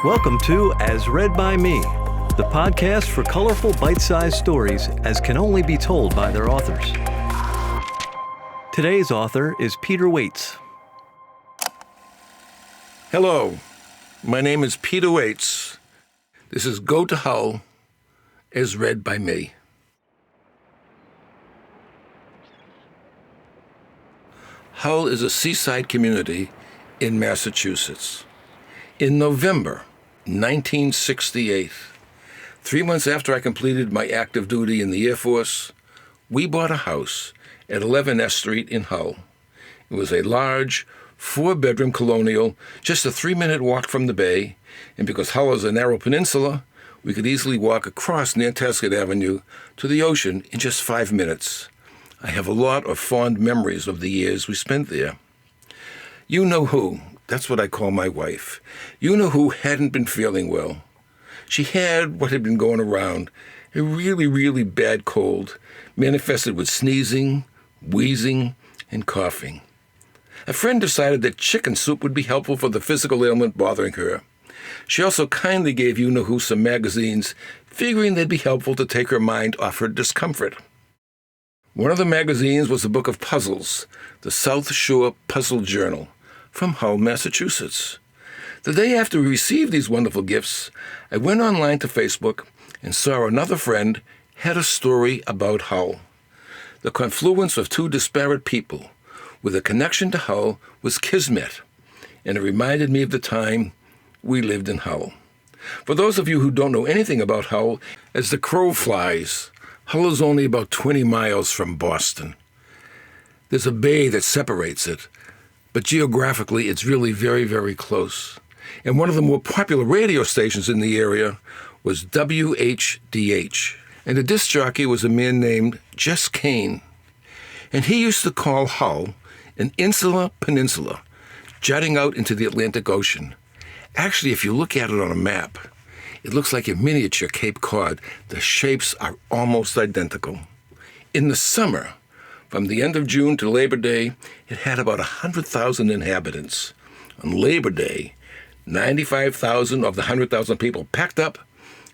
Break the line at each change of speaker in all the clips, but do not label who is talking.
Welcome to As Read by Me, the podcast for colorful bite-sized stories as can only be told by their authors. Today's author is Peter Waitze.
Hello, my name is Peter Waitze. This is Go to Hull, as read by me. Hull is a seaside community in Massachusetts. In November 1968, 3 months after I completed my active duty in the Air Force, we bought a house at 11 S Street in Hull. It was a large, 4-bedroom colonial, just a 3-minute walk from the bay, and because Hull is a narrow peninsula, we could easily walk across Nantasket Avenue to the ocean in just 5 minutes. I have a lot of fond memories of the years we spent there. You know who, that's what I call my wife. You know who hadn't been feeling well. She had what had been going around, a really bad cold, manifested with sneezing, wheezing, and coughing. A friend decided that chicken soup would be helpful for the physical ailment bothering her. She also kindly gave you-know-who some magazines, figuring they'd be helpful to take her mind off her discomfort. One of the magazines was a book of puzzles, the South Shore Puzzle Journal, from Hull, Massachusetts. The day after we received these wonderful gifts, I went online to Facebook and saw another friend had a story about Hull. The confluence of two disparate people with a connection to Hull was kismet, and it reminded me of the time we lived in Hull. For those of you who don't know anything about Hull, as the crow flies, Hull is only about 20 miles from Boston. There's a bay that separates it, but geographically it's really very close. And one of the more popular radio stations in the area was WHDH, and the disc jockey was a man named Jess Kane. And he used to call Hull an insular peninsula, jutting out into the Atlantic Ocean. Actually, if you look at it on a map, it looks like a miniature Cape Cod. The shapes are almost identical. In the summer, from the end of June to Labor Day, it had about 100,000 inhabitants. On Labor Day, 95,000 of the 100,000 people packed up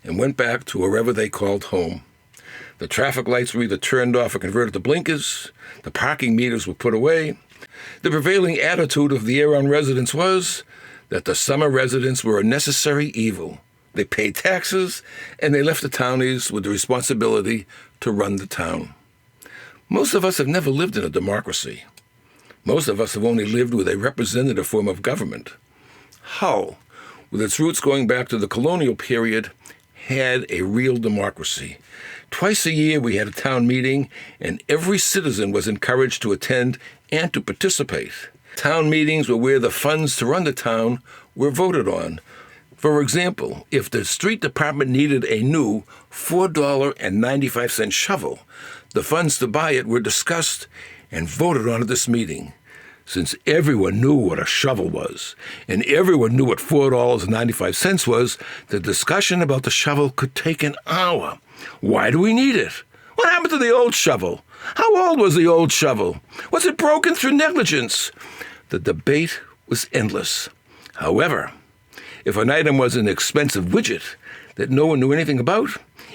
and went back to wherever they called home. The traffic lights were either turned off or converted to blinkers. The parking meters were put away. The prevailing attitude of the year-round residents was that the summer residents were a necessary evil. They paid taxes, and they left the townies with the responsibility to run the town. Most of us have never lived in a democracy. Most of us have only lived with a representative form of government. Hull, with its roots going back to the colonial period, had a real democracy. Twice a year we had a town meeting, and every citizen was encouraged to attend and to participate. Town meetings were where the funds to run the town were voted on. For example, if the street department needed a new $4.95 shovel, the funds to buy it were discussed and voted on at this meeting. Since everyone knew what a shovel was, and everyone knew what $4.95 was, the discussion about the shovel could take an hour. Why do we need it? What happened to the old shovel? How old was the old shovel? Was it broken through negligence? The debate was endless. However, if an item was an expensive widget that no one knew anything about,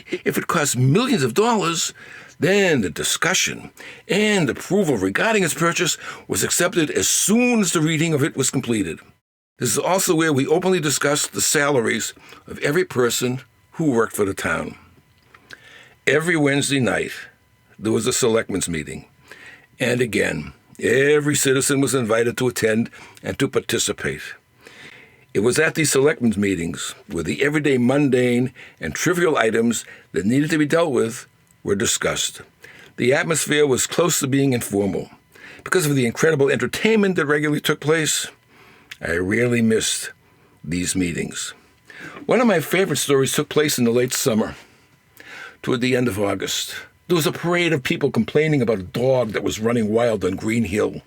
if it cost millions of dollars, then the discussion and approval regarding its purchase was accepted as soon as the reading of it was completed. This is also where we openly discussed the salaries of every person who worked for the town. Every Wednesday night, there was a selectmen's meeting. And again, every citizen was invited to attend and to participate. It was at these selectmen's meetings where the everyday mundane and trivial items that needed to be dealt with were discussed. The atmosphere was close to being informal. Because of the incredible entertainment that regularly took place, I rarely missed these meetings. One of my favorite stories took place in the late summer, toward the end of August. There was a parade of people complaining about a dog that was running wild on Green Hill.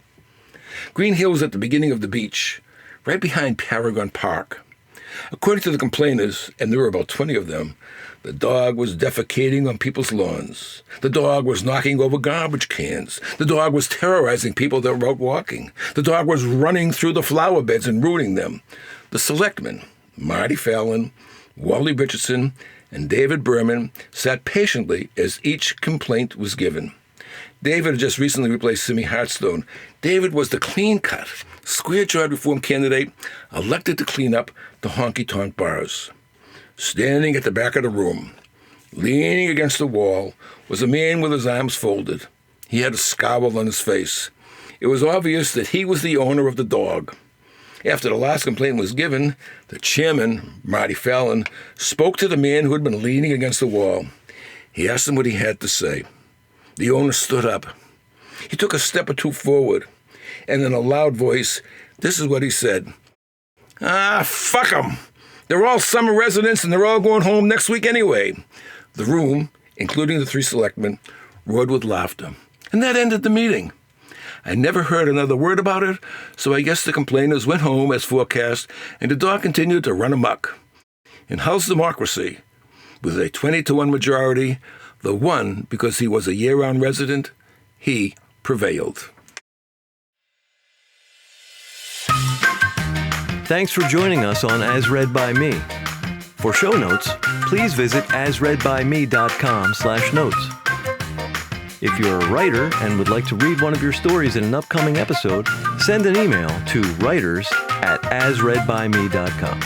Green Hill was at the beginning of the beach, right behind Paragon Park. According to the complainers, and there were about 20 of them, the dog was defecating on people's lawns. The dog was knocking over garbage cans. The dog was terrorizing people that were out walking. The dog was running through the flower beds and ruining them. The selectmen, Marty Fallon, Wally Richardson, and David Berman sat patiently as each complaint was given. David had just recently replaced Simi Hartstone. David was the clean-cut, square-jawed reform candidate elected to clean up the honky-tonk bars. Standing at the back of the room, leaning against the wall, was a man with his arms folded. He had a scowl on his face. It was obvious that he was the owner of the dog. After the last complaint was given, the chairman, Marty Fallon, spoke to the man who had been leaning against the wall. He asked him what he had to say. The owner stood up. He took a step or two forward, and in a loud voice, this is what he said. Fuck 'em. They're all summer residents, and they're all going home next week anyway. The room, including the three selectmen, roared with laughter. And that ended the meeting. I never heard another word about it, so I guess the complainers went home as forecast, and the dog continued to run amok. In Hull's democracy, with a 20-1 majority, the one, because he was a year-round resident, he prevailed.
Thanks for joining us on As Read by Me. For show notes, please visit asreadbyme.com/notes. If you're a writer and would like to read one of your stories in an upcoming episode, send an email to writers@asreadbyme.com.